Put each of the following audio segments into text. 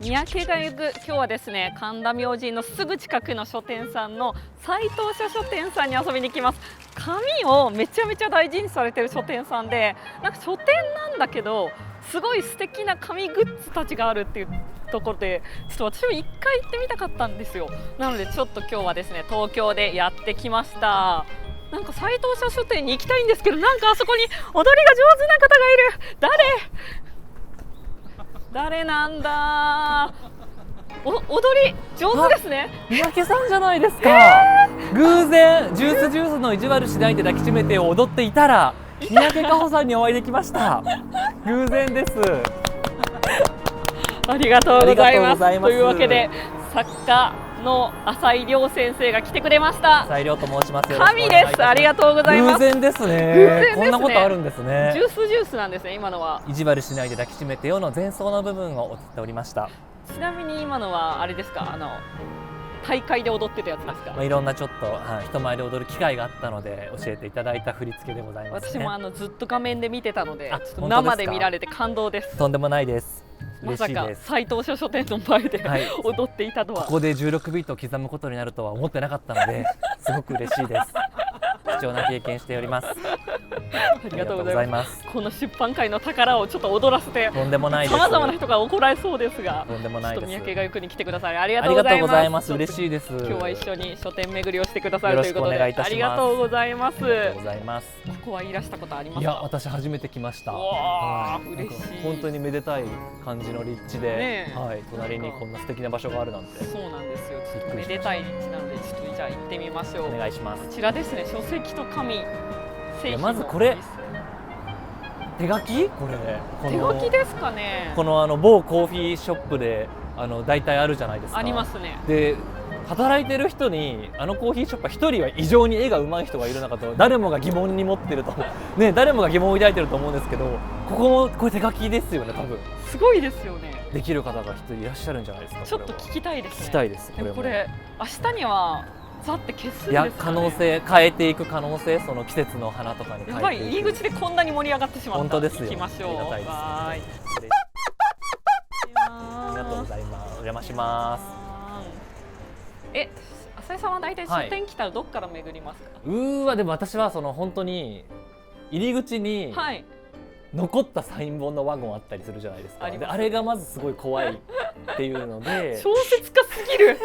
三宅が行く今日はですね、神田明神のすぐ近くの書店さんの斉藤社書店さんに遊びに来ます。紙をめちゃめちゃ大事にされてる書店さんで、なんか書店なんだけどすごい素敵な紙グッズたちがあるっていうところで、ちょっと私も一回行ってみたかったんですよ。なのでちょっと今日はですね、東京でやってきました。なんか斉藤社書店に行きたいんですけど、なんかあそこに踊りが上手な方がいる。誰なんだ。踊り上手ですね。三宅さんじゃないですか。偶然ジュースの意地悪しないで抱きしめてを踊っていたら三宅佳穂さんにお会いできました。偶然です。ありがとうございます。というわけで作家の浅井亮先生が来てくれました。浅井亮と申します。神です。ありがとうございます。偶然ですね。こんなことあるんですね。ジュースなんですね。今のは意地悪しないで抱きしめてよの前奏の部分を踊っておりました。ちなみに今のはあれですか、大会で踊ってたやつですか。いろんなちょっと、人前で踊る機会があったので教えていただいた振り付けでございますね。私もずっと画面で見てたので、ちょっと生で見られて感動です。とんでもないです。まさか斉藤書店の前で、踊っていたとは、ここで16ビートを刻むことになるとは思ってなかったのですごく嬉しいです。貴重な経験しております。ありがとうございます。この出版界の宝をちょっと踊らせて、とんでもないです。さまざまな人が怒られそうですが、とんでもないです。三宅が行くに来てくださりありがとうございます。嬉しいです。今日は一緒に書店巡りをしてくださるということで、ありがとうございます。ここはいらしたことありますか。いや、私初めて来ました。嬉しい。本当にめでたい感じの立地で、隣にこんな素敵な場所があるなんて。そうなんですよ。めでたい立地なので、ちょっとじゃあ行ってみましょう。お願いします。こちらですね、書籍と紙。まずこれ手書き？これ手書きですかね。この某コーヒーショップで大体あるじゃないですか。ありますね。で働いてる人にコーヒーショップは一人は異常に絵が上手い人がいるのかと誰もが疑問に持ってるとね、誰もが疑問を抱いてると思うんですけど、これ手書きですよね。多分すごいですよね。できる方が一人いらっしゃるんじゃないですか。ちょっと聞きたいですね。聞きたいです。これ明日にはザって消すんですかね。いや、可能性変えていく可能性、その季節の花とかに変えていく。やばい、入り口でこんなに盛り上がってしまった。本当ですよ。行きましょう。ありがとうございます。お邪魔します。浅井さんは大体書店来たらどっから巡りますか。でも私は本当に入り口に残ったサイン本のワゴンあったりするじゃないですか。であれがまずすごい怖いっていうので小説家すぎる。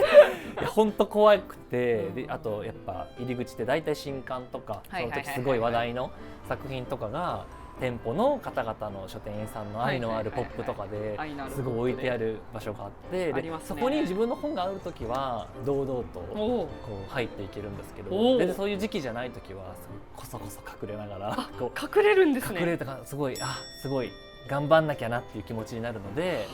いや本当怖くて、であとやっぱ入り口って大体新刊とかその時すごい話題の作品とかが店舗の方々の書店員さんの愛のあるポップとかですごい置いてある場所があって、でそこに自分の本がある時は堂々とこう入っていけるんですけど、でそういう時期じゃない時はこそこそ隠れながら隠れるんですね。隠れるとかすごい頑張んなきゃなっていう気持ちになるので、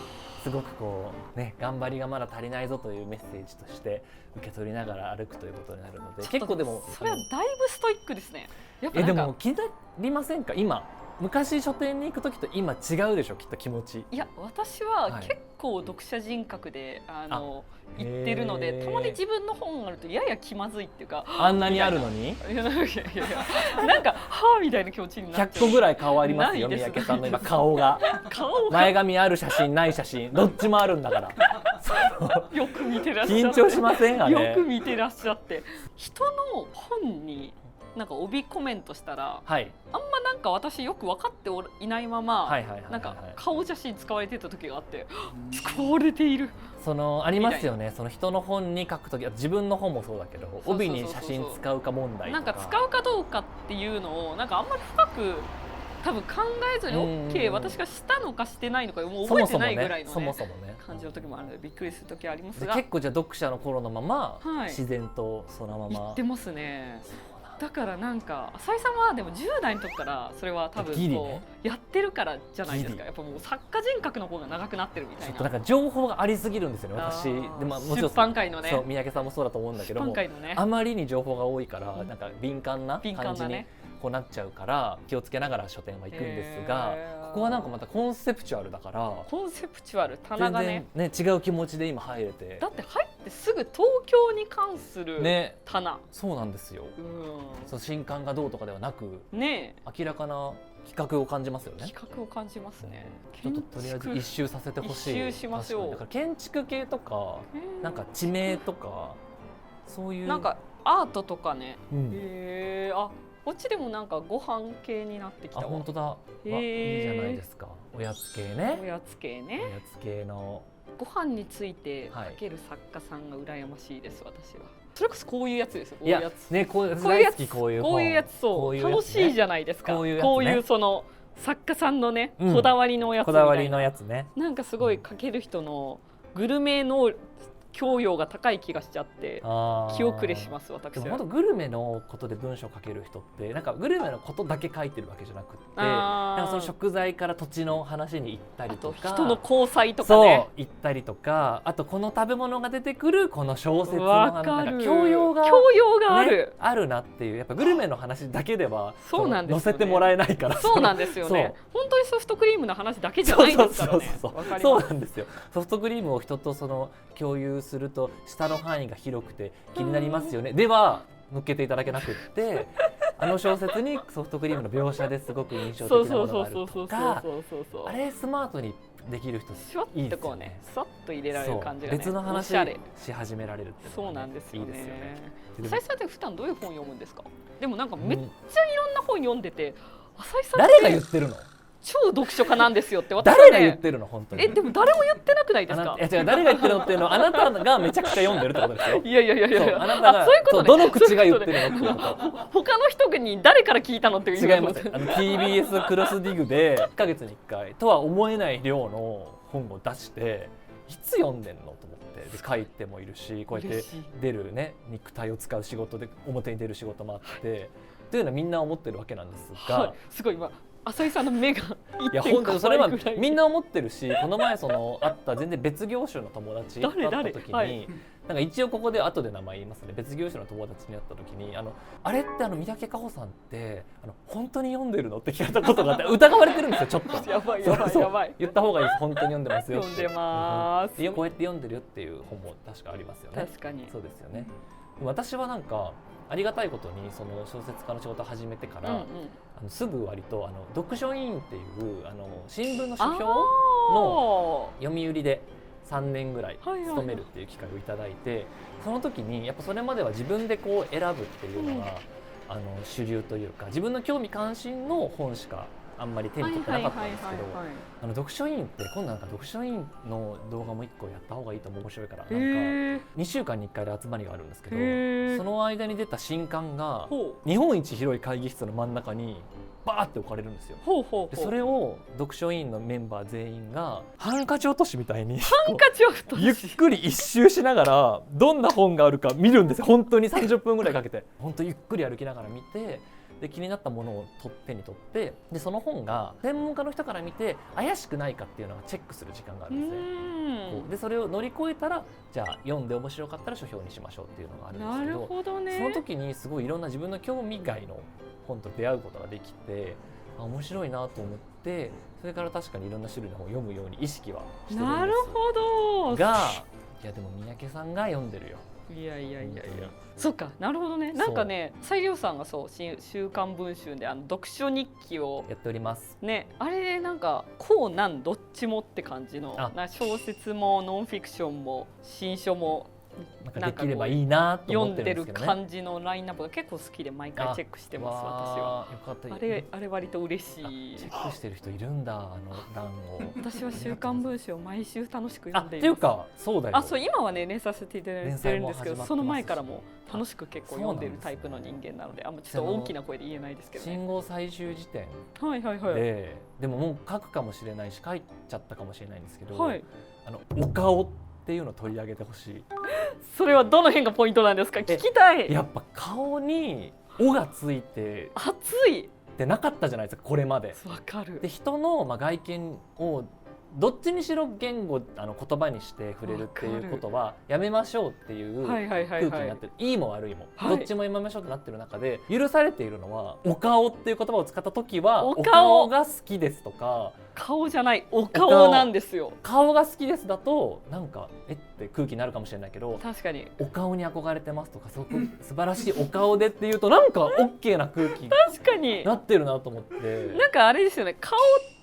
すごくこうね、頑張りがまだ足りないぞというメッセージとして受け取りながら歩くということになるので、結構でもそれはだいぶストイックですね。でも気になりませんか。今昔書店に行く時と今違うでしょ、きっと気持ち。いや、私は結構読者人格で行ってるので、たまに自分の本があるとやや気まずいっていうか、あんなにあるのになんかはぁみたいな気持ちになっちゃう。100個ぐらい顔ありますよ、三宅さんの今顔が前髪ある写真ない写真どっちもあるんだからよく見てらっしゃって。緊張しません？よく見てらっしゃって、人の本になんか帯コメントしたら、あんまなんか私よく分かっていないまま、なんか顔写真使われてた時があって、使われている。ありますよね。その人の本に書く時、自分の本もそうだけど、帯に写真使うか問題とか、なんか使うかどうかっていうのをなんかあんまり深く多分考えずに OK、私がしたのかしてないのかもう覚えてないぐらいの感じの時もあるので、びっくりする時ありますが、結構じゃあ読者の頃のまま自然とそのまま言ってますね。だからなんか浅井さんはでも10代の時からそれは多分こうやってるからじゃないですか。やっぱもう作家人格の方が長くなってるみたいな。なんか情報がありすぎるんですよね、私。でもちろん出版界のね、三宅さんもそうだと思うんだけども、あまりに情報が多いからなんか敏感な感じにこうなっちゃうから気をつけながら書店は行くんですが、ここはなんかまたコンセプチュアルだから、コンセプチュアル、棚がね違う気持ちで今入れて、だって入ってすぐ東京に関する棚、そうなんですよ。新刊がどうとかではなく、明らかな企画を感じますよね。企画を感じますね。ちょっととりあえず一周させてほしい。一周しましょう。だから建築系とかなんか地名とかそういうなんかアートとかね。うん、あ、こっちでもなんかご飯系になってきたわ。あ、本当だ。わ、いいじゃないですか。おやつ系ね。おやつ系ね。おやつ系のご飯について書ける作家さんが羨ましいです、私は。それこそこういうやつですよ。いやね、こういうやつ、こういうやつ、そう、楽しいじゃないですか。こういうその作家さんのね、こだわりのやつみたいな。こだわりのやつね。なんかすごい書ける人のグルメの教養が高い気がしちゃって気遅れします私は。でも本当グルメのことで文章を書ける人ってなんかグルメのことだけ書いてるわけじゃなくって、なんかその食材から土地の話に行ったりとか、人の交際とかね、そう行ったりとか、あとこの食べ物が出てくるこの小説のなんか教養がある、あるなっていう、やっぱグルメの話だけではそうなんですよね、載せてもらえないから。そうなんですよね。本当にソフトクリームの話だけじゃないですからね。そうなんですよ。ソフトクリームを人とその共有すると下の範囲が広くて気になりますよね。では乗っけていただけなくって、あの小説にソフトクリームの描写ですごく印象的なものがあるとか、あれスマートにできる人いいですよね。さっと入れられる感じがね、別の話し始められるって、そうなんですよね。浅井さんって普段どういう本読むんですか？でもなんかめっちゃいろんな本読んでて、浅井さん誰が言ってるの？超読書家なんですよって私誰が言ってるの本当に。でも誰も言ってなくないですか？いや違う、誰が言ってるのっていうのはあなたがめちゃくちゃ読んでるってことですよ。いやいやいやいや、あなたがそういうことね。どの口が言ってるのっていうこと。他の人に誰から聞いたのっていう。違います。TBS クロスディグで1ヶ月に1回とは思えない量の本を出して、いつ読んでんのと思って、で書いてもいるし、こうやって出るね、肉体を使う仕事で表に出る仕事もあってというのはみんな思ってるわけなんですが、すごい今浅井さんの目がいや本当にそれはみんな思ってるし、この前その会った全然別業種の友達と会った時に、なんか一応ここで後で名前言いますね。別業種の友達に会った時にあれって三宅佳穂さんって本当に読んでるのって聞かれたことがあって疑われてるんですよちょっと。やばいやばいやばい。言った方がいいです。本当に読んでますよ。読んでます。こうやって読んでるよっていう本も確かありますよね。確かにそうですよね。私はなんかありがたいことにその小説家の仕事を始めてから、すぐ割と読書委員っていう新聞の書評の読売で3年ぐらい勤めるっていう機会をいただいて、その時にやっぱそれまでは自分でこう選ぶっていうのが、主流というか、自分の興味関心の本しかあんまり手に取ってなかったんですけど、読書委員って今度なんか読書委員の動画も1個やった方がいいと思う。面白いから、なんか2週間に1回で集まりがあるんですけど、その間に出た新刊が日本一広い会議室の真ん中にバーって置かれるんですよ。でそれを読書委員のメンバー全員がハンカチ落としみたいにゆっくり一周しながらどんな本があるか見るんですよ。本当に30分ぐらいかけて本当ゆっくり歩きながら見て、で気になったものを手に取って、でその本が専門家の人から見て怪しくないかっていうのをチェックする時間があるんですね。でそれを乗り越えたら、じゃあ読んで面白かったら書評にしましょうっていうのがあるんですけど、なるほどね。その時にすごいいろんな自分の興味外の本と出会うことができて、面白いなと思って、それから確かにいろんな種類の本を読むように意識はしてるんです。なるほど。が、いやでも三宅さんが読んでるよ。いや、そっか、なるほどね。なんかね、西良さんがそう週刊文春で読書日記をやっておりますね。あれでなんかこうなんどっちもって感じの小説もノンフィクションも新書もなんかできればいいなと思ってるんですけどね。読んでる感じのラインナップが結構好きで毎回チェックしてます。私はよかった。あれ割と嬉しい。チェックしてる人いるんだ、欄を。私は週刊文春を毎週楽しく読んでいます。っていうかそうだよ。そう今はね連載させていただいてるんですけど、その前からも楽しく結構読んでるタイプの人間なので、ちょっと大きな声で言えないですけどね。信号最終時点でももう書くかもしれないし書いちゃったかもしれないんですけど、お顔っていうのを取り上げてほしい。それはどの辺がポイントなんですか？聞きたい。やっぱ顔に「お」がついて熱いってなかったじゃないですか、これまで。わかる。で人の外見をどっちにしろ言葉にして触れるっていうことはやめましょうっていう空気になってる。いいも悪いもどっちもやめましょうってなってる中で、許されているのはお顔っていう言葉を使った時はお顔が好きですとか顔じゃないお顔なんですよ。顔が好きですだとなんかって空気になるかもしれないけど、確かにお顔に憧れてますとか素晴らしいお顔でっていうとなんか OK な空気に確かになってるなと思って、なんかあれですよね、顔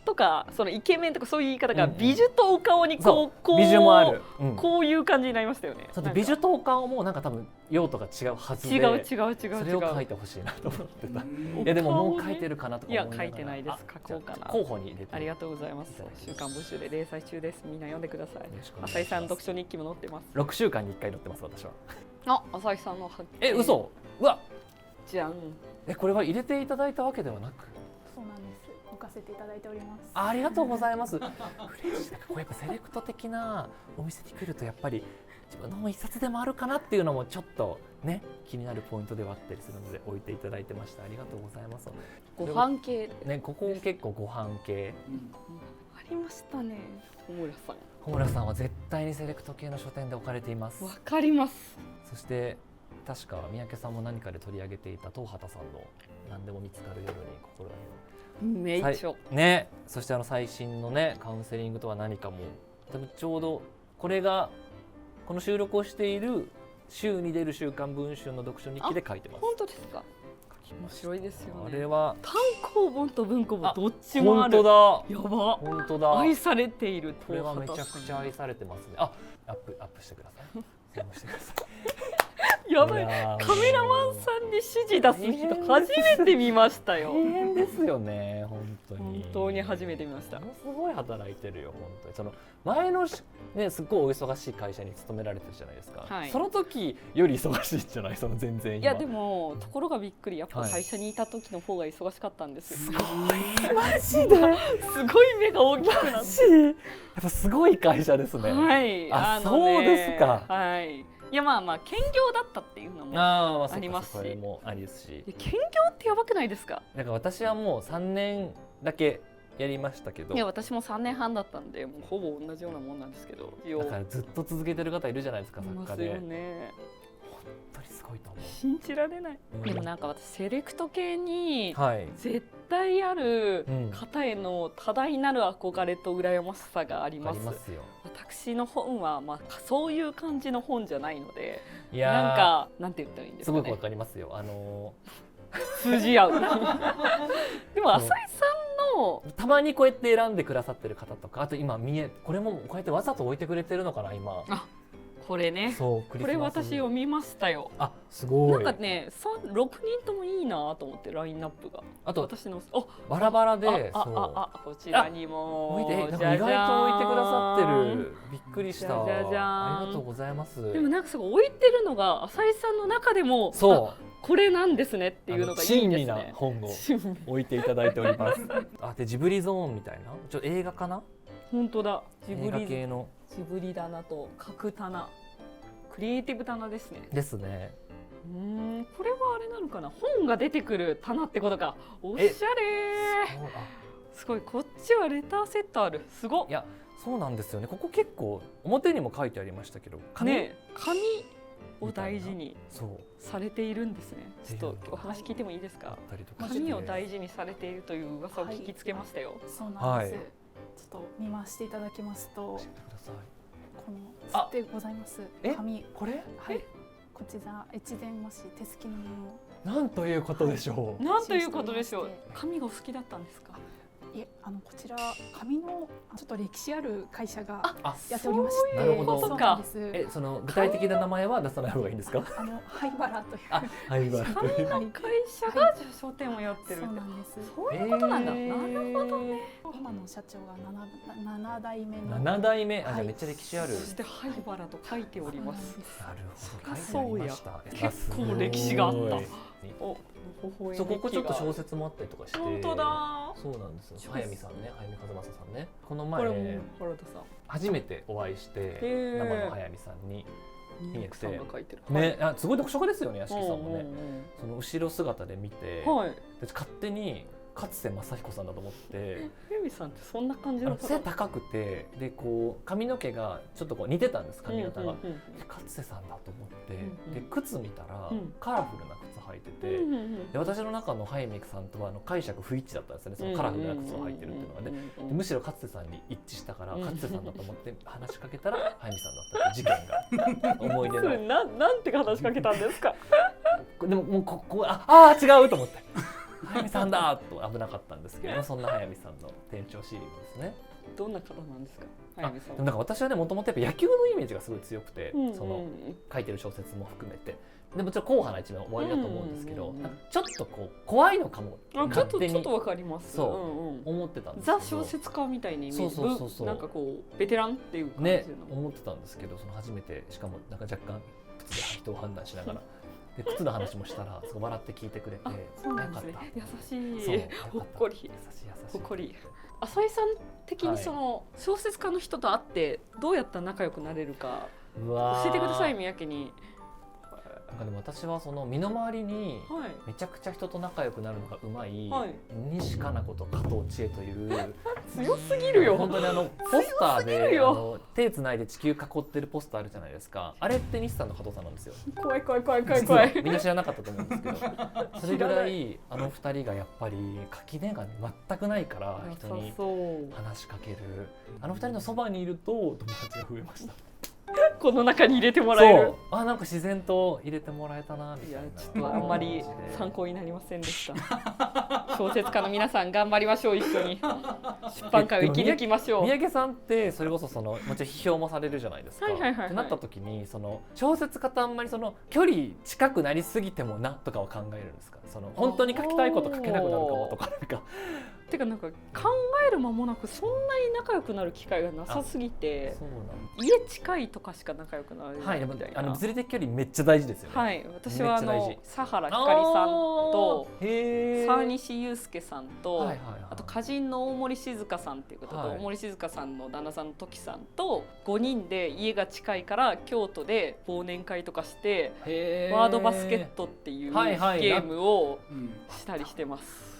とかそのイケメンとかそういう言い方が美女とお顔にこう美女もある、こういう感じになりましたよね。美女とお顔もなんか多分用途が違うはずで、違うそれを書いてほしいなと思ってた。いやでももう書いてるかなとか思いながら、いや書いてないです。書こうかな。候補に入れて。ありがとうございます。週刊文集で連載中です。みんな読んでください。浅井さん読書日記も載ってます。6週間に1回載ってます私は。あ、浅井さんの嘘。うわ。じゃん。これは入れていただいたわけではなく。そうなんです。置かせていただいております。ありがとうございます。嬉しい。こうやっぱセレクト的なお店に来るとやっぱり自分のも一冊でもあるかなっていうのもちょっとね気になるポイントではあったりするので置いていただいてました。ありがとうございます。ご飯系ね、ここ結構ご飯系、ありましたね。穂村さん。穂村さんは絶対にセレクト系の書店で置かれています。わかります。そして確か三宅さんも何かで取り上げていた東畑さんの何でも見つかる夜に心が名著ね。そして最新のねカウンセリングとは何かも多分ちょうどこれがこの収録をしている週に出る週刊文春の読書日記で書いてます。本当ですか。面白いですよね。あれは単行本と文庫本どっちもある。本当だ。やば。本当だ。愛されている。これはめちゃくちゃ愛されてますね。アップしてください。メモしてください。やばい、カメラマンさんに指示出す人初めて見ましたよ。大変ですよね、本当に。本当に初めて見ました。すごい働いてるよ、本当に。その前のね、すごいお忙しい会社に勤められてるじゃないですか。はい、その時より忙しいじゃない、その全然今。いやでもところがびっくり、やっぱ会社にいた時の方が忙しかったんですよ。すごい、マジで。すごい目が大きくなって。やっぱすごい会社ですね。はい。あ、そうですか。はい。いやまあ兼業だったっていうのもありますし、それもありですし。兼業ってやばくないですか？なんか私はもう3年だけやりましたけど。いや私も3年半だったんで、もうほぼ同じようなもんなんですけど。だからずっと続けてる方いるじゃないですか、作家で。いますよね。本当にすごいと思う。信じられない。でもなんか私セレクト系に絶対ある方への多大なる憧れと羨ましさがあります。私の本はまあそういう感じの本じゃないので、なんかなんて言ったらいいんですかね。すごくわかりますよ。通じ合う。でも浅井さんのたまにこうやって選んでくださってる方とか、あと今これもこうやってわざと置いてくれてるのかな今。これね。これ私読みましたよ。あ、すごい。なんかね、6人ともいいなと思ってラインナップが。あと私のバラバラで、こちらにも意外と置いてくださってる。びっくりした。ありがとうございます。でもなんかすごい置いてるのが浅井さんの中でも、これなんですねっていうのがいいんですね。親身な本を置いていただいております。でジブリゾーンみたいな、映画かな？本当だ。ジブリ系の。ジブリ棚と角棚、クリエイティブ棚ですね。ですね。これはあれなのかな、本が出てくる棚ってことか。おしゃれー。すごい、こっちはレターセットある。すごっ。いや、そうなんですよね。ここ結構表にも書いてありましたけど、紙を大事にされているんですね。ちょっとお話聞いてもいいですか？紙を大事にされているという噂を聞きつけましたよ。そうなんです。ちょっと見ましていただきますと、このでございます。紙、これ？はい。こちら越前和紙手すきのもの。なんということでしょう。なんということでしょう。紙がお好きだったんですか？いえ、こちら紙のちょっと歴史ある会社がやっておりまして、なるほど。そうなんです。その具体的な名前は出さない方がいいんですか？灰原という。灰原。紙の会社が書店をやってる。そうなんです。そういうことなんだ。なるほどね。今の社長が7代目の。7代目。じゃめっちゃ歴史ある。そして灰原と書いております。なるほど。そうや。結構歴史があった。ここちょっと小説もあったりとかして。本当だ。そうなんですよ。早見さんね、早見和正さんね。この前初めてお会いして生の早見さんに見えて、ね、すごい読書家ですよね、屋敷さんもね。その後ろ姿で見て、勝手に勝瀬正彦さんだと思って。早見さんってそんな感じの背高くてでこう髪の毛がちょっとこう似てたんです髪型が、勝瀬さんだと思って、で靴見たらカラフルな靴履いてて、で私の中の早見さんとは解釈不一致だったんですよね、そのカラフルな靴を履いてるっていうのがね。でむしろ勝瀬さんに一致したから勝瀬さんだと思って話しかけたら早見さんだったって事件が思い出のなんて話しかけたんですか。でももうここ違うと思って早見さんだと危なかったんですけど、そんな早見さんの店長シリーズですね。どんな方なんですか、早見さんは。でもなんか私はね、もともとやっぱ野球のイメージがすごい強くて、その書いてる小説も含めて、でもちろん硬派な一面終わりだと思うんですけど、なんかちょっとこう怖いのかも勝手にちょっとわかります。そう思ってたんですけど、ザ小説家みたいなイメージ、そうなんかこうベテランっていう感じの、ね、思ってたんですけど、その初めてしかもなんか若干靴で人を判断しながら。で靴の話もしたらすごい笑って聞いてくれて、そうなんですね、優しい、ほっこり、優しいほっこり。浅井さん的にその小説家の人と会ってどうやったら仲良くなれるか教えてください、三宅に。なんかでも私はその身の回りにめちゃくちゃ人と仲良くなるのがうまい西加奈子と加藤千恵という強すぎるよ。本当にポスターで手つないで地球囲ってるポスターあるじゃないですか。あれって西さんの加藤さんなんですよ。怖い怖い怖い怖い怖い。みんな知らなかったと思うんですけど、それぐらいあの二人がやっぱり垣根が全くないから人に話しかける。あの二人のそばにいると友達が増えました。この中に入れてもらえる。なんか自然と入れてもらえたなみたいな。いやちょっとあんまり参考になりませんでした。小説家の皆さん頑張りましょう、一緒に出版界を生き抜きましょう。三宅さんってそれこそもちろん批評もされるじゃないですか。ってなった時にその小説家とあんまりその距離近くなりすぎてもなとかは考えるんですか。その本当に書きたいこと書けなくなるかもとかなんか。てかなんか考える間もなくそんなに仲良くなる機会がなさすぎて、家近いとかしか仲良くなれないみたいな。物理的距離めっちゃ大事ですよね。はい、私は佐原ひかりさんと沢西祐介さんと、あと歌人の大森静香さんっていう方と、大森静香さんの旦那さんの時さんと5人で家が近いから京都で忘年会とかしてワードバスケットっていうゲームをしたりしてます。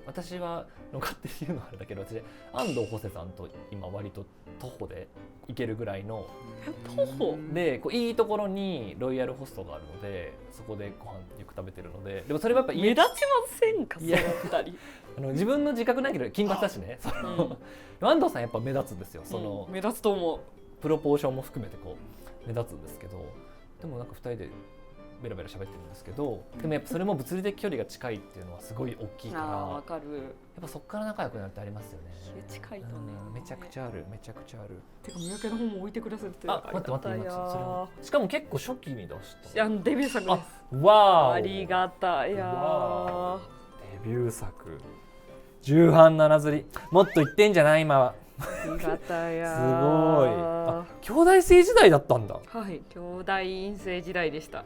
私は勝手に言うのはあれだけど、私安藤ホセさんと今割と徒歩で行けるぐらいの徒歩でいいところにロイヤルホストがあるので、そこでご飯よく食べてるので。でもそれはやっぱ目立ちませんか、その2人。自分の自覚ないけど金髪だしね。安藤さんやっぱ目立つんですよ。目立つと思う。プロポーションも含めてこう目立つんですけど、でもなんか2人でベラベラ喋ってるんですけど、でもやっぱそれも物理的距離が近いっていうのはすごい大きいから、わかる。やっぱそこから仲良くなるってありますよね。近いとね、めちゃくちゃある、めちゃくちゃある。てか三宅の本も置いてくださってる。待ってそれはしかも結構初期に出した。デビュー作です。わー、ありがたい。デビュー作重版7釣り、もっと言ってんじゃない今は。ありがたや。すごい。兄弟生時代だったんだ。はい、兄弟院生時代でした。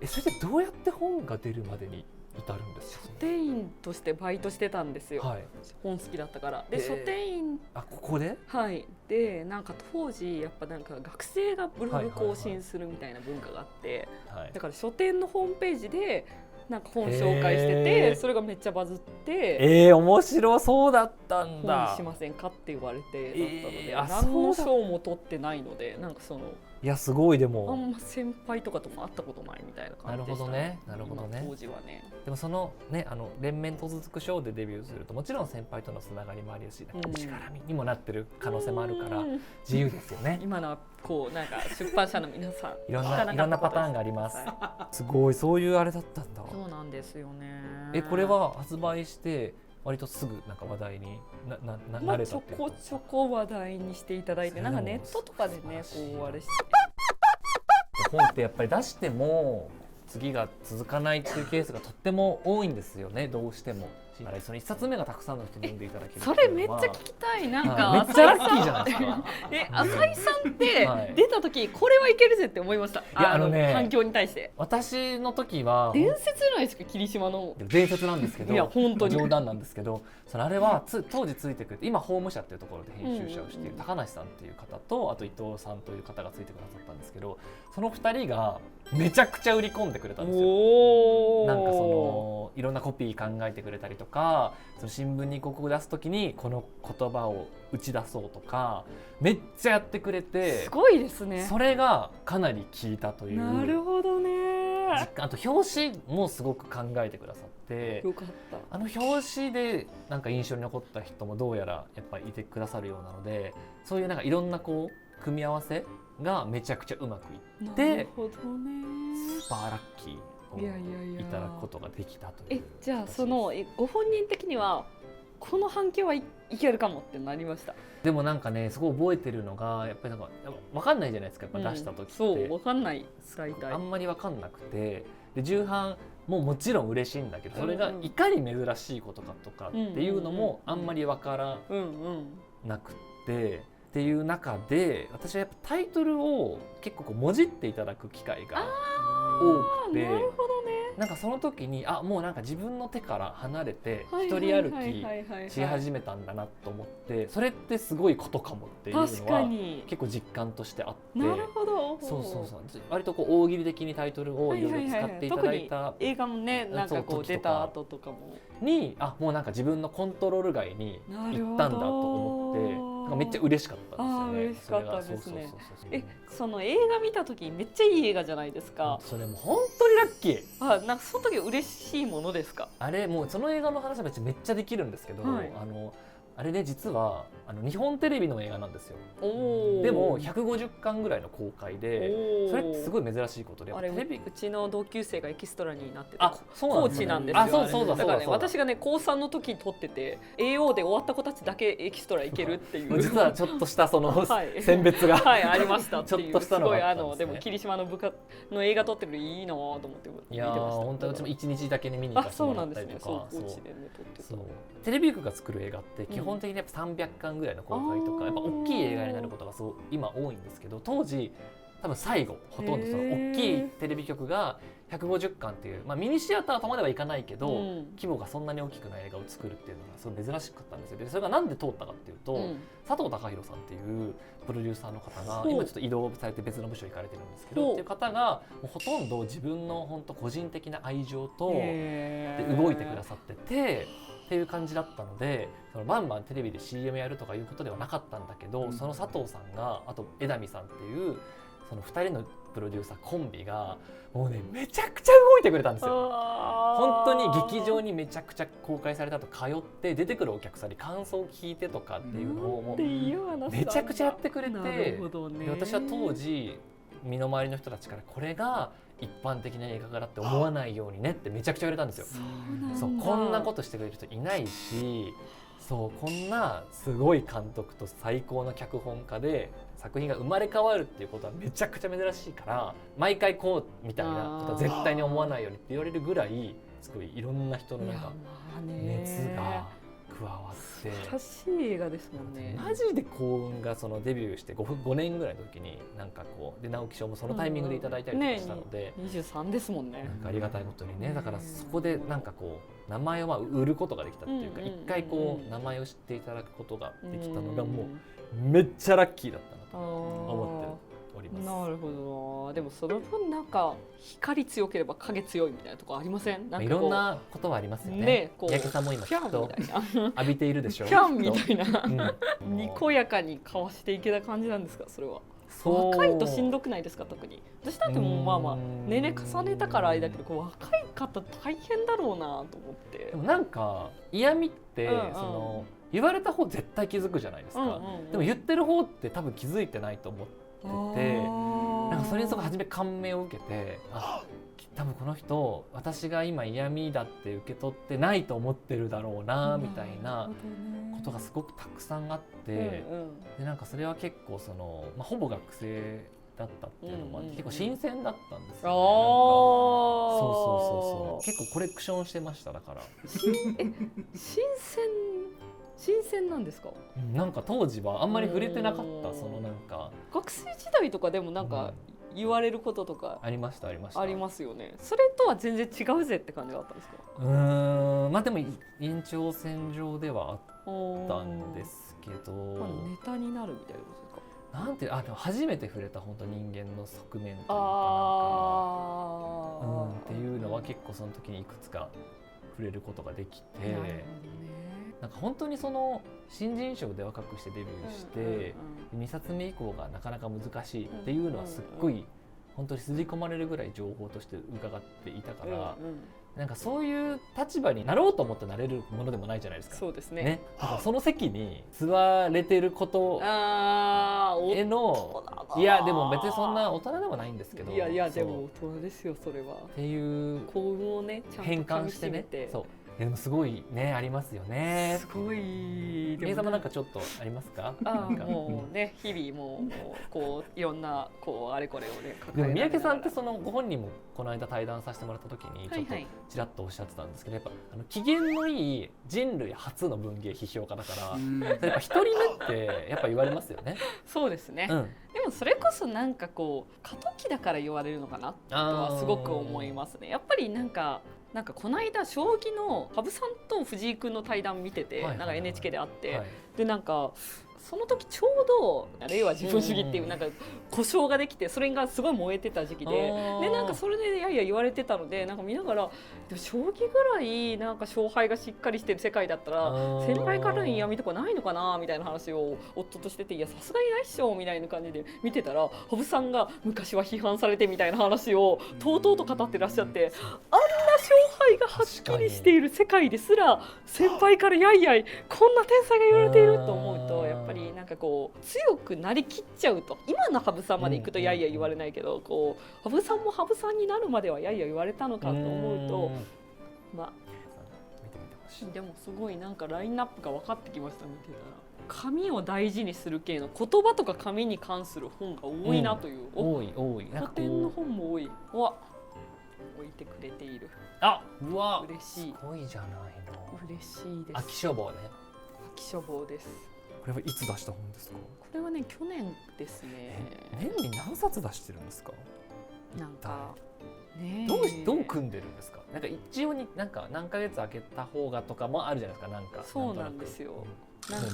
それでどうやって本が出るまでに至るんですか。書店員としてバイトしてたんですよ。本好きだったから。で書店員ここででなんか当時やっぱなんか学生がブログ更新するみたいな文化があって、だから書店のホームページでなんか本紹介してて、それがめっちゃバズって、面白そうだったんだ。本しませんかって言われてだったので、何の賞も取ってないので、なんかそのいやすごい。でもあんま先輩とかとも会ったことないみたいな感じでした。なるほどね。当時はね。でもそのね連綿と続く賞でデビューするともちろん先輩とのつながりもあるし、力にもなってる可能性もあるから自由ですよね。今のはこうなんか出版社の皆さんいろんなパターンがあります。すごい、そういうあれだったんだ。そうなんですよね。これは発売して割とすぐなんか話題になれたっていう。ちょこちょこ話題にしていただいて、なんかネットとかでねこうあれして。本ってやっぱり出しても次が続かないっていうケースがとっても多いんですよね、どうしても。その1冊目がたくさんの人に読んでいただける。それめっちゃ聞きたい。なんかめっちゃラッキーじゃないですか。浅井さんって出た時これはいけるぜって思いました。反響に対して。私の時は伝説じゃないですか、霧島の。伝説なんですけど、いや本当に冗談なんですけど、あれは当時ついてくれて、今法務社っていうところで編集者をしている高梨さんっていう方と、あと伊藤さんという方がついてくださったんですけど、その2人がめちゃくちゃ売り込んでくれたんですよ。なんかそのいろんなコピー考えてくれたりととか、その新聞に広告出す時にこの言葉を打ち出そうとかめっちゃやってくれて、すごいですね。それがかなり効いたという。なるほどね。あと表紙もすごく考えてくださって、よかった。表紙でなんか印象に残った人もどうやらやっぱりいてくださるようなので、そういうなんかいろんなこう組み合わせがめちゃくちゃうまくいって、なるほどね。スーパーラッキーをいやいやいやいただくことができたという。じゃあそのご本人的にはこの反響はいけるかもってなりました？でもなんかね、すごい覚えてるのがやっぱりなんか分かんないじゃないですか、やっぱ出した時って、そう分かんない大体あんまり分かんなくて、で重版もちろん嬉しいんだけど、それがいかに珍しいことかとかっていうのもあんまり分からなくて、っていう中で私はやっぱタイトルを結構こうもじっていただく機会が多くて、なるほどね。なんかその時にもうなんか自分の手から離れて一人歩きし始めたんだなと思って、それってすごいことかもっていうのは結構実感としてあって、なるほど。そう割とこう大喜利的にタイトルをいろいろ使っていただいた、映画もね、なんかこう出た後とかもにもうなんか自分のコントロール外に行ったんだと思って、なんかめっちゃ嬉しかったんですよね。嬉しかったですね。その映画見た時めっちゃいい映画じゃないですか。それも本当にラッキー。なんかその時嬉しいものですか？あれもうその映画の話はめっちゃできるんですけど、あれね実は日本テレビの映画なんですよ。でも150巻ぐらいの公開で、それってすごい珍しいことで、あれうちの同級生がエキストラになってて、コーチなんですよ。そうだからね、私がね高3の時に撮ってて AO で終わった子たちだけエキストラ行けるっていう実はちょっとしたその選別がありましたっていう、ちょっとしたのがあったんですね。でも霧島の部下の映画撮ってるいいなと思って見てました。いや本当にうちも1日だけに見に行かせてもらったりとか、テレビ局が作る映画って基本的にやっぱ300巻ぐらいの公開とか、やっぱ大きい映画になることが今多いんですけど、当時多分最後ほとんどその大きいテレビ局が150巻っていう、ミニシアターとまではいかないけど、規模がそんなに大きくない映画を作るっていうのがすごい珍しかったんですよ。でそれがなんで通ったかっていうと、佐藤孝弘さんっていうプロデューサーの方が今ちょっと移動されて別の部署行かれてるんですけど、っていう方がもうほとんど自分の本当個人的な愛情とで動いてくださっててっていう感じだったので、そのバンバンテレビで CM やるとかいうことではなかったんだけど、その佐藤さんがあと枝見さんっていうその2人のプロデューサーコンビがもうねめちゃくちゃ動いてくれたんですよ。本当に劇場にめちゃくちゃ公開されたと通って出てくるお客さんに感想を聞いてとかっていうのをもうめちゃくちゃやってくれて、で私は当時身の回りの人たちからこれが一般的な映画からって思わないようにねってめちゃくちゃ言われたんですよ。そうこんなことしてくれる人いないし、こんなすごい監督と最高の脚本家で作品が生まれ変わるっていうことはめちゃくちゃ珍しいから、毎回こうみたいなことは絶対に思わないようにって言われるぐらいすごいいろんな人のなんか熱が加わって素晴らしい映画ですもんね。マジで幸運がそのデビューして5年ぐらいの時になんかこうで直木賞もそのタイミングでいただいたりとかしたので、23ですもんね。なんかありがたいことにね、だからそこでなんかこう名前を売ることができたっていうか、一回こう名前を知っていただくことができたのがもうめっちゃラッキーだったなと思っております。なるほど。でもその分なんか光強ければ影強いみたいなとこありません？なんかいろんなことはありますよね。三宅さんも今きっと浴びているでしょう。キャンみたいな、にこやかにかわしていけた感じなんですか、それは。若いとしんどくないですか、特に。私だってもうまあまあ年齢重ねたからあれだけど、若い方大変だろうなと思って。でもなんか嫌味ってその言われた方絶対気づくじゃないですか。でも言ってる方って多分気づいてないと思ってて、なんかそれにすごい初め感銘を受けて、多分この人私が今嫌味だって受け取ってないと思ってるだろうなみたいなことがすごくたくさんあって、でなんかそれは結構その、ほぼ学生だったっていうのも結構新鮮だったんですよね。そう結構コレクションしてました。だから新鮮なんですか？なんか当時はあんまり触れてなかった。そのなんか学生時代とかでもなんか言われることとかありました。ありますよね。それとは全然違うぜって感じがあったんですか？でも延長線上ではあったんですけど、ネタになるみたいなことですか？なんてでも初めて触れた本当人間の側面というかっていうのは結構その時にいくつか触れることができて、なるほどね。なんか本当にその新人賞で若くしてデビューして、2冊目以降がなかなか難しいっていうのはすっごい本当に刷り込まれるぐらい情報として伺っていたから、なんかそういう立場になろうと思ってなれるものでもないじゃないですか。そうですね。だからその席に座れてることへの、いやでも別にそんな大人でもないんですけど、いやいやでも大人ですよそれは。っていう幸運をねちゃんと変換してね。そう。でもすごいねありますよね。すごい。皆様なんかちょっとありますか？もうね日々もうこういろんなこうあれこれをね。でも三宅さんってそのご本人もこの間対談させてもらった時にちょっとちらっとおっしゃってたんですけど、やっぱ機嫌のいい人類初の文芸批評家だからやっぱ一人目ってやっぱ言われますよね。そうですね。でもそれこそなんかこう過渡期だから言われるのかなとはすごく思いますね。やっぱりなんかこの間将棋の羽生さんと藤井君の対談見てて、なんか NHK であって、でなんかその時ちょうど令和自分主義っていうなんか故障ができてそれがすごい燃えてた時期でなんかそれでいやいや言われてたのでなんか見ながらでも将棋ぐらいなんか勝敗がしっかりしてる世界だったら先輩からの嫌味とかないのかなみたいな話を夫としてて、いやさすがにないっしょみたいな感じで見てたら羽生さんが昔は批判されてみたいな話をとうとうと語ってらっしゃって、あんな勝敗がはっきりしている世界ですら先輩からやいやいこんな天才が言われていると思うとやっぱりなんかこう強くなりきっちゃうと、今の羽生さんまでいくとやいや言われないけど、こう羽生さんも羽生さんになるまではやいや言われたのかと思うと、まあでもすごいなんかラインナップが分かってきました見てたら。紙を大事にする系の言葉とか紙に関する本が多いなという、多い古典の本も多い。わ置いてくれている。うわ嬉しい。すごいじゃないの。嬉しいです。秋書房ね。秋書房です。これはいつ出した本ですか？これはね去年ですね。年に何冊出してるんですか？なんかねどう組んでるんですか？なんか一応になんか何ヶ月空けた方がとかもあるじゃないですか。なんかそうなんですよ。なんか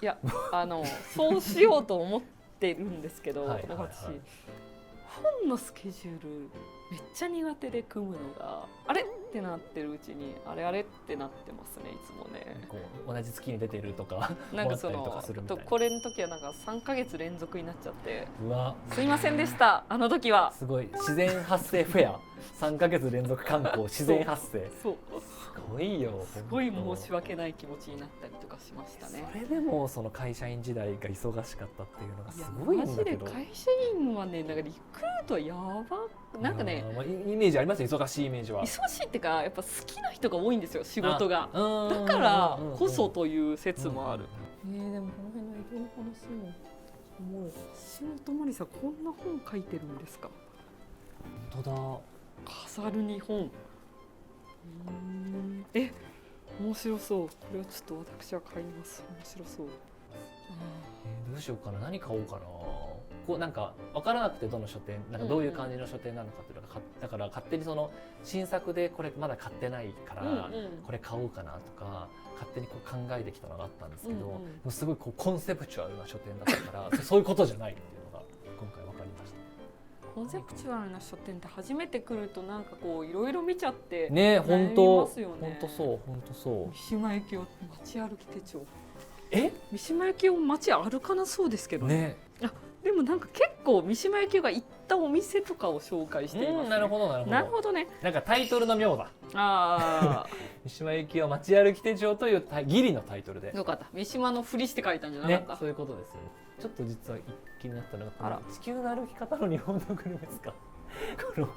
いやそうしようと思ってるんですけど、私本のスケジュールめっちゃ苦手で組むのがあれってなってるうちにあれってなってますねいつもね。こう同じ月に出てるとかなんかそのこれの時はなんか3ヶ月連続になっちゃって、すいませんでしたあの時は。すごい自然発生フェア3ヶ月連続観光自然発生。そうすごいよ。すごい申し訳ない気持ちになったりとかしましたね。それでもその会社員時代が忙しかったっていうのがすごいんだけど。マジで会社員はねなんかリクルートはやばなんかねイメージありますよ。忙しいイメージは。忙しいっていうかやっぱ好きな人が多いんですよ仕事が。だからこそという説もある。でもこの辺の営業の話ももう橋本まりさんこんな本書いてるんですか？本当だ。飾る日本。面白そう。これはちょっと私は買います。面白そう。どうしようかな。何買おうかな。こうなんか分からなくてどの書店なんかどういう感じの書店なのかっていうのがだから勝手にその新作でこれまだ買ってないからこれ買おうかなとか勝手にこう考えてきたのがあったんですけど、すごいこうコンセプチュアルな書店だったからそういうことじゃないっていうのが今回分かりました。コンセプチュアルな書店って初めて来るとなんかこういろいろ見ちゃってね、本当そう。三島由紀夫街歩き手帳。三島由紀夫街歩かなそうですけどね。でもなんか結構三島由紀夫が行ったお店とかを紹介していますね。なるほどね。なんかタイトルの妙だ。三島由紀夫街歩き手帳というギリのタイトルで。よかった。三島のふりして書いたんじゃなかった。そういうことですよね。ちょっと実は気になったのが地球の歩き方の日本のグルメですか。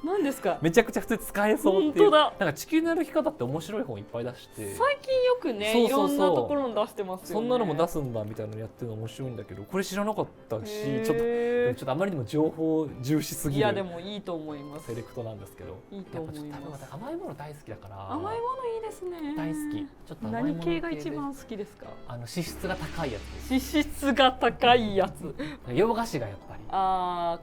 何ですか？めちゃくちゃ普通に使えそうっていう。本当だ。なんか地球の歩き方って面白い本いっぱい出して。最近よくねいろんなところに出してますよね。そんなのも出すんだみたいなのやってるの面白いんだけど、これ知らなかったし、ちょっとあまりにも情報重視すぎる。いやでもいいと思います。セレクトなんですけど。いいと思います。甘いもの大好きだから。甘いものいいですね。大好き。ちょっと甘いもの何系が一番好きですか？脂質が高いやつ。脂質が高いやつ。洋菓子がやっぱり。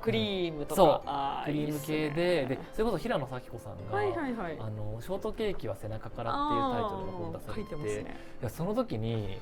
クリームとか。そう。クリーム系で、それこそ平野咲子さんがショートケーキは背中からっていうタイトルの本出されてて、その時に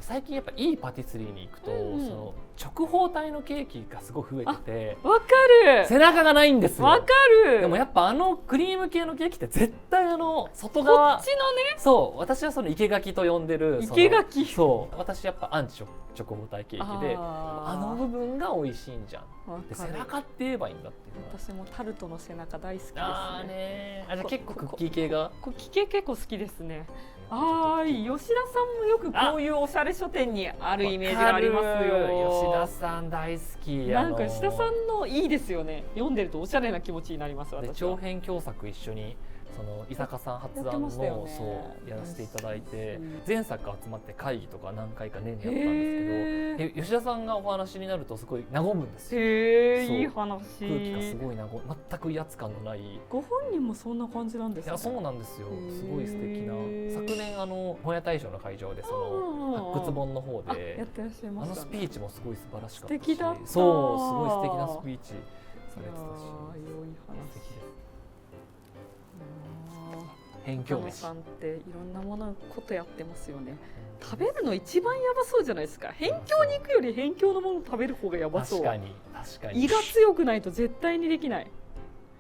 最近やっぱいいパティスリーに行くと、うんうんその直方体のケーキがすごい増えててわかる背中がないんですよ。わかる。でもやっぱクリーム系のケーキって絶対外こ側っちのねそう私はその生垣と呼んでる生垣そう私やっぱアンチチョコボタイケーキであー部分が美味しいんじゃんで背わかる。中って言えばいいんだっていうのは私もタルトの背中大好きですね。あーねーじゃあ結構クッキー系がクッキー系結構好きですね。ああ、吉田さんもよくこういうおしゃれ書店にあるイメージがありますよ。吉田さん大好きなんか吉田さんのいいですよね。読んでるとおしゃれな気持ちになります。で私は長編共作一緒にその伊坂さん発案の、やってましたよねそうやらせていただいて、うん前作集まって会議とか何回か年にやったんへーですけど吉田さんがお話になるとすごい和むんですよ。へえ、そういい話。空気がすごい全く威圧感のないご本人もそんな感じなんですね。いやそうなんですよへーすごい素敵な昨年本屋大賞の会場でその発掘本の方あでやってらっしゃいましたね。スピーチもすごい素晴らしかったし素敵だったそうすごい素敵なスピーチされてたしあー良い話。素敵ですあー辺境飯さんっていろんなものことやってますよね。食べるの一番やばそうじゃないですか。辺境に行くより辺境のもの食べる方がやばそう。確かに胃が強くないと絶対にできない。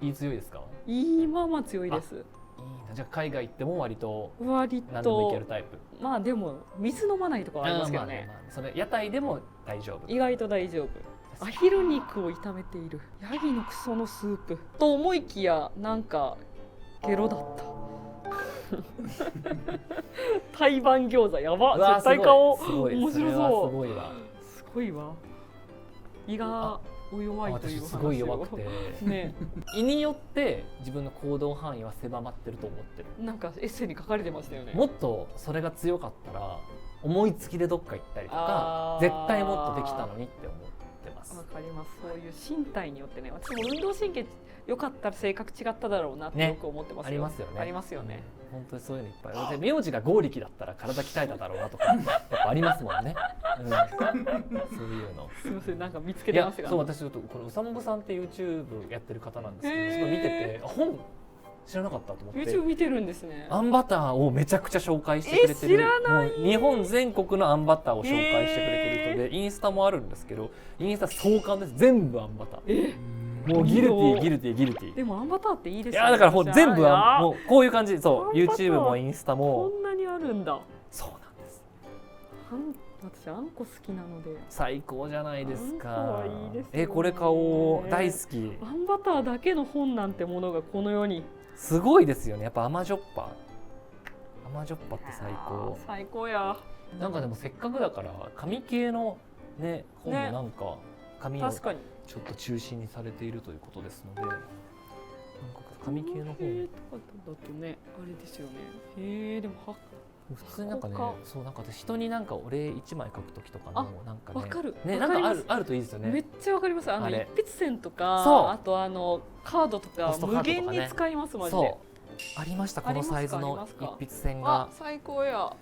言い強いですか胃まあまあ強いです。いいなじゃあ海外行っても割と割何でもいけとるタイプまあでも水飲まないとかはありますけどね。まあそれ屋台でも大丈夫意外と大丈夫。アヒル肉を炒めているヤギのクソのスープと思いきやなんかゲロだった台湾餃子やばうわ絶対買おうすごい面白それはそうすごいわすごいわ胃がお弱いという話を私すごい弱くてね胃によって自分の行動範囲は狭まってると思ってるなんかエッセイに書かれてましたよねもっとそれが強かったら思いつきでどっか行ったりとかあー絶対もっとできたのにって思ってますわかりますそういう身体によってね私も運動神経良かったら性格違っただろうなってねよく思ってますよ、ありますよねありますよね本当にそういうのいっぱいで名字が剛力だったら体鍛えただろうなとかやっぱありますもんね、そういうのすみませんなんか見つけいやてますがそう私ちょっとこのうさもぶさんって YouTube やってる方なんですけどへーすごい見てて本知らなかったと思って YouTube 見てるんですねあんバターをめちゃくちゃ紹介してくれてる知らないもう日本全国のあんバターを紹介してくれてる人で、インスタもあるんですけどインスタ創刊です全部あんバターもうギルティーギルティーギルティーでもあんバターっていいですいよねやだからもう全部いやもうこういう感じそうあんバター YouTube もインスタこもんなにあるんだそうなんです私あんこ好きなので最高じゃないですあんこかはいいですよねこれ買おう大好きあんバターだけの本なんてものがこの世にすごいですよねやっぱ甘じょっぱって最高最高やなんかでもせっかくだから紙系のね本もなんか紙を確かにちょっと中心にされているということですのでなんか紙系の本とかだとねあれですよねへえでも普通になんかね箱かそうなんか私人になんかお礼1枚書くときとかあのなんかわかるねわかりますなんかあるといいですよねめっちゃわかりますあれ一筆線とかそうあとカードとかポストカードとかね無限に使いますマジでそうありましたこのありますかサイズのありますか一筆線あが最高や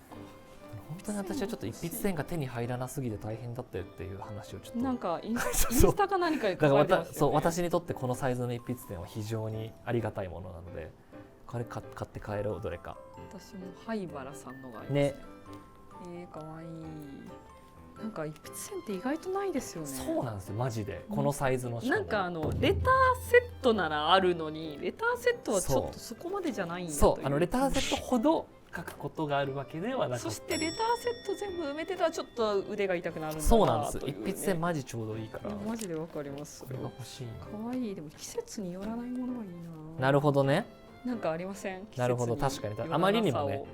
本当に私はちょっと一筆線が手に入らなすぎて大変だったよっていう話をちょっとなんかインそうスタか何かでだから書かれてましたよねそう私にとってこのサイズの一筆線は非常にありがたいものなのでこれ買って帰ろうどれか私も灰原さんのがありますねかわいいなんか一筆線って意外とないですよねそうなんですよマジでこのサイズのしかもなんかレターセットならあるのにレターセットはちょっとそこまでじゃないんやというそうレターセットほど書くことがあるわけではなくそしてレターセット全部埋めてたらちょっと腕が痛くなるんだなそうなんですというね一筆線マジちょうどいいからいやマジでわかりますこれが欲しいかわいいでも季節によらないものはいいななるほどねなんかありませんなるほど確かにあまりにもね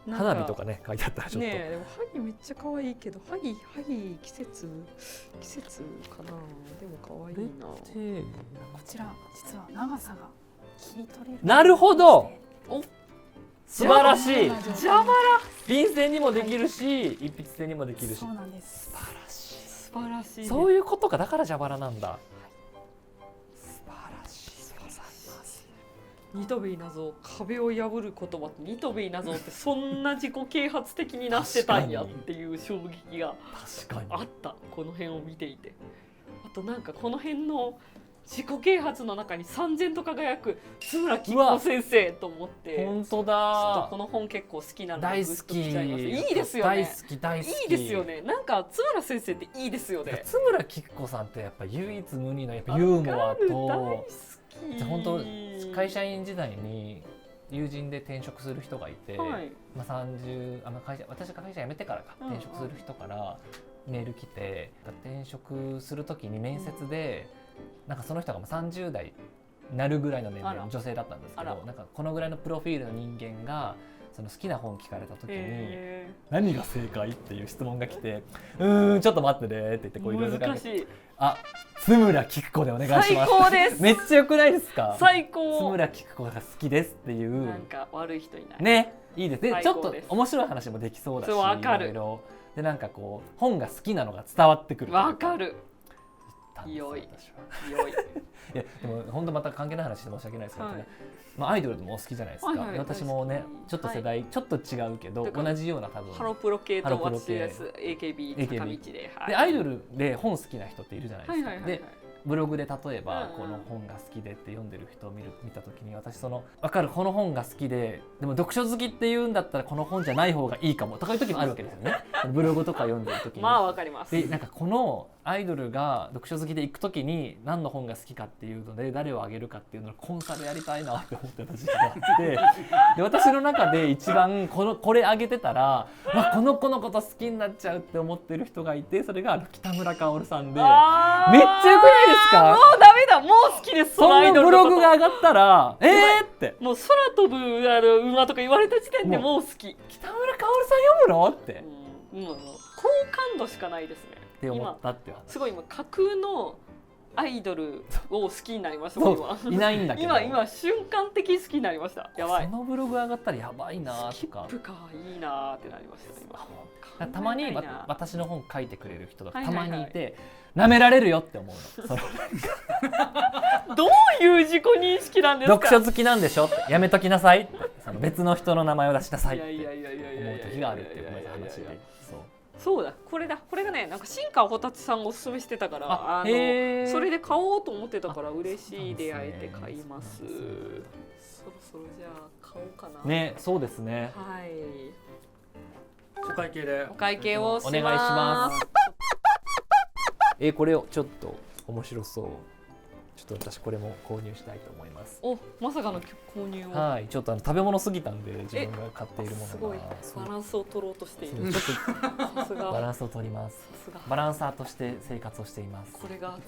花火とかね書いてあったらちょっと、ねえでもハギめっちゃ可愛いけどハギ季節かなでも可愛いなこちら実は長さが切り取れるなるほどお素晴らしい邪魔ら便箋にもできるし一筆線にもできるしそうなんです素晴らしい素晴らしいそういうことかだから蛇腹なんだ素晴らしいでございますニトベイ謎壁を破る言葉ニトベイ謎ってそんな自己啓発的になってたんやっていう衝撃が確かにあったこの辺を見ていてあとなんかこの辺の自己啓発の中に燦然と輝く津村吉子先生と思って本当ちょっとだこの本結構好きなので大好グッときちゃいます。きいいですよね。大好き大好きいいですよね。なんか津村先生っていいですよね。津村吉子さんってやっぱ唯一無二のやっぱユーモアわかる大と好き。本当会社員時代に友人で転職する人がいて、はいまあ、私が会社辞めてからか転職する人からメール来て、転職する時に面接で、なんかその人が30代になるぐらいの年齢の女性だったんですけど、なんかこのぐらいのプロフィールの人間がその好きな本聞かれた時に何が正解っていう質問が来て、ちょっと待ってねって言ってこういろいろ難しい。津村吉子でお願いします。最高です。めっちゃ良くないですか？最高。津村吉子が好きですっていうなんか悪い人いないね、いいですね。ちょっとです面白い話もできそうだし、わかる。いろいろでなんかこう本が好きなのが伝わってくる。わかる。良い。良い。いやでも本当また関係ない話で申し訳ないですけどね。はいまあアイドルもお好きじゃないですか。はいはい私もねちょっと世代ちょっと違うけど同じような多分。ハロプロ系とハロプロ系私です。AKB 坂道で。でアイドルで本好きな人っているじゃないですか。はいはいはいはいでブログで例えばうんこの本が好きでって読んでる人を見た時に私分かるこの本が好きでも読書好きって言うんだったらこの本じゃない方がいいかもとかいう時もあるわけですよねブログとか読んでる時に。まあわかります。でなんかこのアイドルが読書好きで行く時に何の本が好きかっていうので誰をあげるかっていうのをコンサルやりたいなって思ってた時期があってで私の中で一番これあげてたらこの子のこと好きになっちゃうって思ってる人がいて、それが北村薫さんでめっちゃ良くないですか？もうダメだ、もう好きです。そのブログが上がったらってもう空飛ぶ馬とか言われた時点でもう好き。北村薫さん読むのって、もう好感度しかないですねって思ったってすごい今架空のアイドルを好きになりました。いないんだけど今瞬間的好きになりました。やばい。そのブログ上がったらやばいなとか。スキップかいいなってなりました今。たまに私の本書いてくれる人がたまにいて、舐められるよって思うの。どういう自己認識なんですか？読書好きなんでしょってやめときなさいって別の人の名前を出しなさいって思う時があるっていう話で。そうだ、これがね、なんか新川ほたちさんがおすすめしてたからそれで買おうと思ってたから嬉しい出会えて買います。そろそろじゃあ買おうかな。ね、そうですね。はい。お会計でお会計をします。お願いします。これをちょっと面白そう。ちょっと私これも購入したいと思います。お、まさかの購入を。はい、ちょっと食べ物すぎたんで自分が買っているものがすごいバランスを取ろうとしている。ちょっとさすがバランスを取ります。バランサーとして生活をしています。これが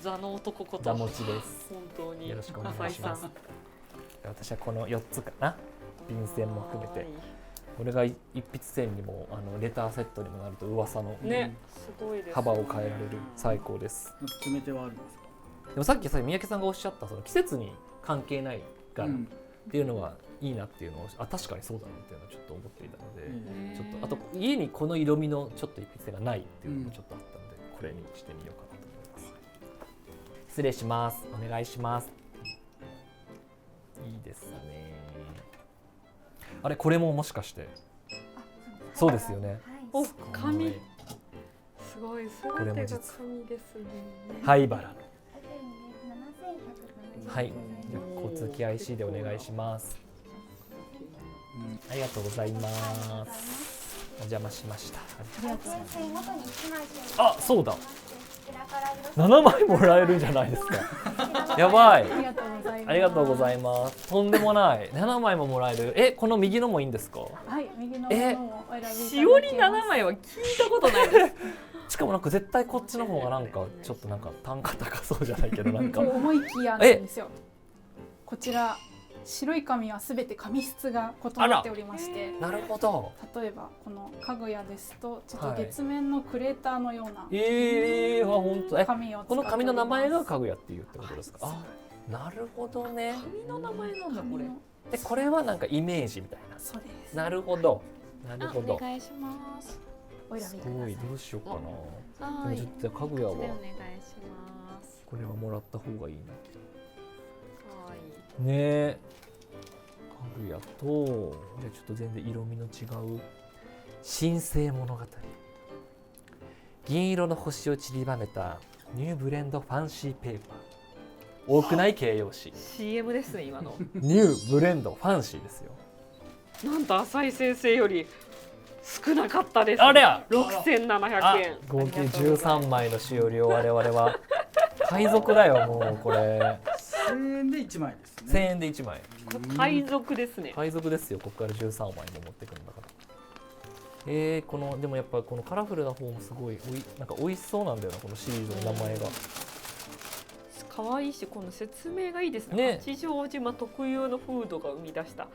ザの男こと。ザ持ちです。本当によろしくお願いします。私はこの4つかな、便箋も含めて。これが一筆箋にもレターセットにもなると噂の幅を変えられる最高です。決め手はあるんですか？でもさっき三宅さんがおっしゃったその季節に関係ない柄っていうのはいいなっていうのを確かにそうだなっていうのをちょっと思っていたので、ちょっとあと家にこの色味のちょっと一筆箋がないっていうのもちょっとあったので、これにしてみようかなと思います。失礼します。お願いします。いいですね。あれこれももしかしてそうですよね。お、紙すごい全てが紙ですね。灰原のはい、交通系 IC でお願いします。ありがとうございます。お邪魔しました。あ、そうだ。7枚もらえるんじゃないですか。やばい。ありがとうございます。とんでもない。7枚ももらえる。この右のもいいんですか？はい、右のものをお選びいただけます。しおり7枚は聞いたことないです。しかもなんか絶対こっちの方がなんかちょっとなんか単価高そうじゃないけどなんか思いきやなんですよ。こちら白い紙はすべて紙質が異なっておりまして、なるほど。例えばこのかぐやですとちょっと月面のクレーターのような本当紙を使っております。この紙の名前がかぐやっていうってことですか？あ、なるほどね。紙の名前なんだこれ。でこれはなんかイメージみたいな。そうです。なるほど。なるほど。お願いします。すごい、どうしようかな。でもちょっとかぐやはお願いします。これはもらった方がいいな。はい。ねえ。かぐやとじゃあちょっと全然色味の違う新生物語。銀色の星を散りばめたニューブレンドファンシーペーパー。多くない形容詞。 CM ですね今の。ニューブレンドファンシーですよ。なんと浅井先生より少なかったです。あれや6700円。合計13枚のしおりを我々は海賊だよ。もうこれ1000円で1枚です1000ね。円で1枚。これ海賊ですね。海賊ですよ。ここから13枚も持ってくるんだから。このでもやっぱこのカラフルな方もすごいなんか美味しそうなんだよな、このシリーズの名前が。可愛いし、この説明がいいですね。ね八丈島特有の風土が生み出した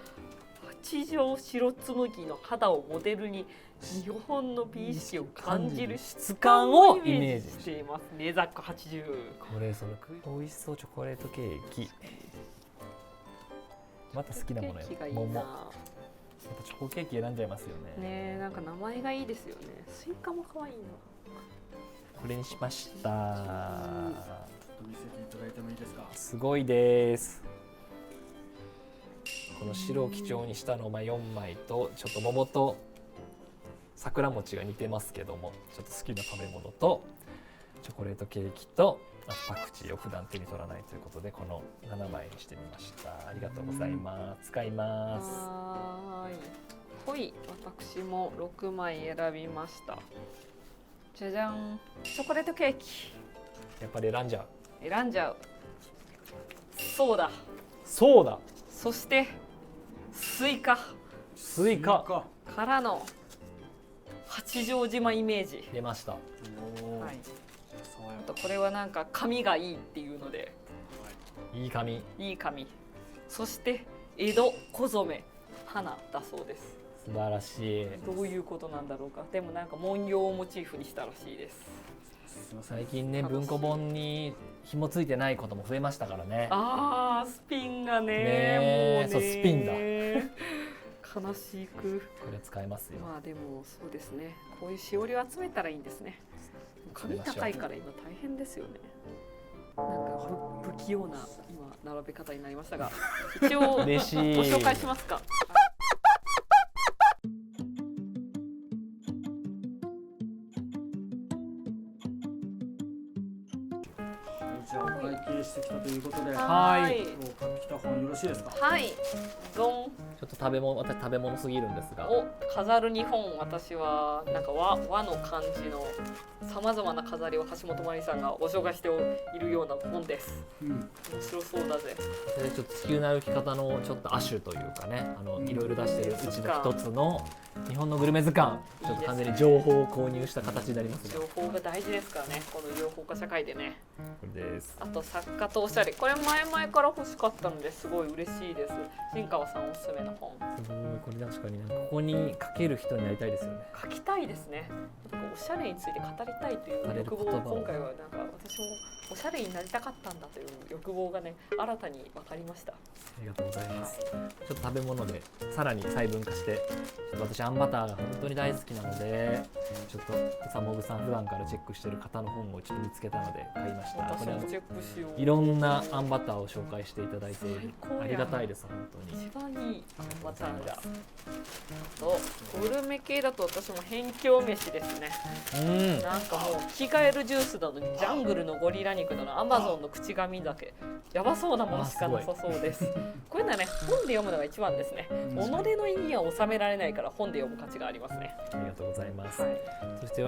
八丈白紬の肌をモデルに日本の美意識を感じる質感をイメージしています。ネザック80。これその美味しそうチョコレートケーキ。また好きなものや。ケーキがいい桃。やっな。ぱチョコケーキ選んじゃいますよね。ねえ、なんか名前がいいですよね。スイカも可愛いな。これにしました。ちょっと見せていただいてもいいですか。すごいです。この白を基調にしたのを4枚と、ちょっと桃と桜餅が似てますけども、ちょっと好きな食べ物とチョコレートケーキとあとパクチーを普段手に取らないということで、この7枚にしてみました。ありがとうございます。使います。はーい。ほい、私も6枚選びました。じゃじゃん。チョコレートケーキ。やっぱり選んじゃう。選んじゃう。そうだ。そうだ。そしてスイカスイカからの八丈島イメージ。出ました。はい。爽やか。あとこれはなんか髪がいいっていうので、いい髪。いい髪。そして江戸小染花だそうです。素晴らしい。どういうことなんだろうか。でもなんか文様をモチーフにしたらしいです。すいません。最近ね、文庫本に紐ついてないことも増えましたからね。あー、スピンがねねもうねそうスピンだ悲しく。これ使えますよ。まあでもそうですね。こういうしおりを集めたらいいんですね。紙高いから今大変ですよね。なんか不器用な今並べ方になりましたが、一応ご嬉しい。紹介しますか。じゃあお会計してきたということで、はい今日買ってきた本よろしいですか。はい。ドン。ちょっと私食べ物すぎるんですが。を飾る日本。私はなんか和の感じのさまざまな飾りを橋本真理さんがご紹介しているような本です。うん。面白そうだぜ。でちょっと地球の歩き方のちょっと亜種というかね、いろいろ出してるうちの一つの日本のグルメ図鑑。ちょっと完全に情報を購入した形になりますね。情報が大事ですからね、この情報化社会でね。これです。あと作家とおしゃれ、これ前々から欲しかったのですごい嬉しいです。新川さんおすすめの本。すごい、これ確かにここに書ける人になりたいですよね。書きたいですね。なんかおしゃれについて語りたいという欲望を今回はなんか私もおしゃれになりたかったんだという欲望がね新たに分かりました。ありがとうございます。ちょっと食べ物でさらに細分化して、ちょっと私あんバターが本当に大好きなので、ちょっとサモグさん普段からチェックしてる方の本をちょっと見つけたので買いました。これは私もチェックしよう。いろんなあんバターを紹介していただいて最高やありがたいです本当に。一番いいバターが。あとグルメ系だと私も辺境飯ですね。なんかもう着替えるジュースなのにジャングルのゴリラ肉なのアマゾンの口紙酒やばそうなものしかなさそうです。こういうのはね本で読むのが一番ですね。己の意には収められないから本で読む価値がありますね。ありがとうございます。はい、そして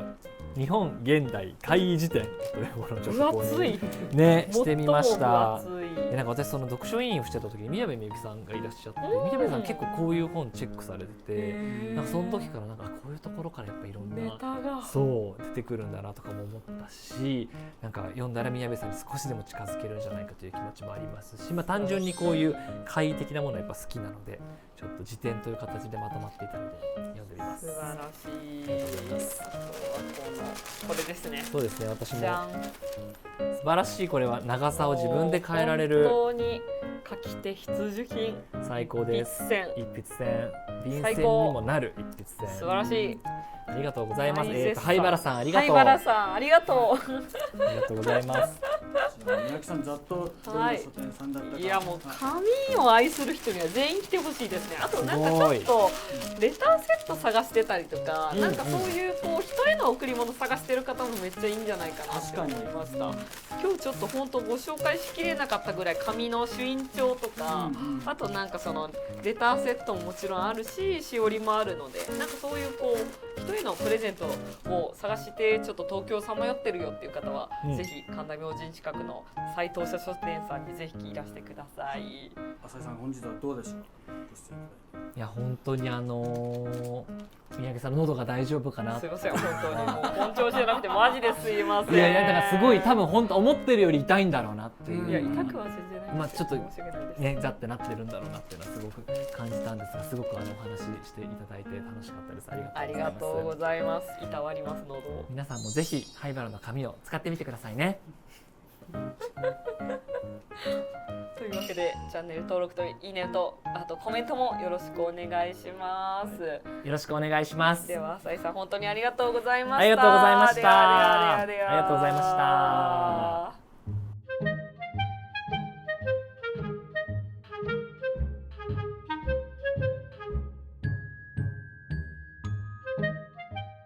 日本現代怪異辞典というものをちょっと分厚いねしてみました。最も分厚い。なんか私その読書委員をしてた時に宮部みゆきさんがいらっしゃって、宮部さん結構こういう本チェックされてて、なんかその時からなんかこういうところからやっぱいろんネなタがそう出てくるんだなとかも思ったし、なんか読んだら宮部さんに少しでも近づけるんじゃないかという気持ちもありますし、単純にこういう怪異的なものはやっぱ好きなので、ちょっと辞典という形でまとまっていたので読んでみます。素晴らしい。ありがとうございます。あとはこれですね。そうですね、私もじゃん。素晴らしい。これは長さを自分で変えられる本当に書き手必需品。最高です。筆箋一筆箋、便箋に最高もなる一筆箋。素晴らしい。ありがとうございます。大絶賛灰原さんありがとう。灰原さんありがとう。ありがとうございます。じゃ三宅さんざっとどんな書店さんだったか。いやもう紙を愛する人には全員来てほしいですね。あとなんかちょっとレターセット探してたりとか、なんかそういうこう人への贈り物探してる方もめっちゃいいんじゃないかなって思いました。今日ちょっと本当ご紹介しきれなかったぐらい紙の朱印帳とか、あとなんかそのレターセットももちろんあるし、しおりもあるので、なんかそういうこう人へのプレゼントを探してちょっと東京さまよってるよっていう方は、ぜひ神田明神近くの斉藤社書店さんにぜひいらしてください。浅井さん本日はどうでしょう。いや本当に三宅さんの喉が大丈夫かな。すいません本当にもう本調子じゃなくてマジですいません。いやいやだからすごい多分本当思ってるより痛いんだろうなっていう。いや痛くは全然ない。まあちょっとねざってなってるんだろうなっていうのはすごく感じたんですが、すごくお話ししていただいて楽しかったです。ありがとうございます。いたわります喉を。皆さんもぜひ灰原の紙を使ってみてくださいね。というわけでチャンネル登録といいねとあとコメントもよろしくお願いします。よろしくお願いします。では浅井さん本当にありがとうございました。ありがとうございました。ではではではではありがとうございました。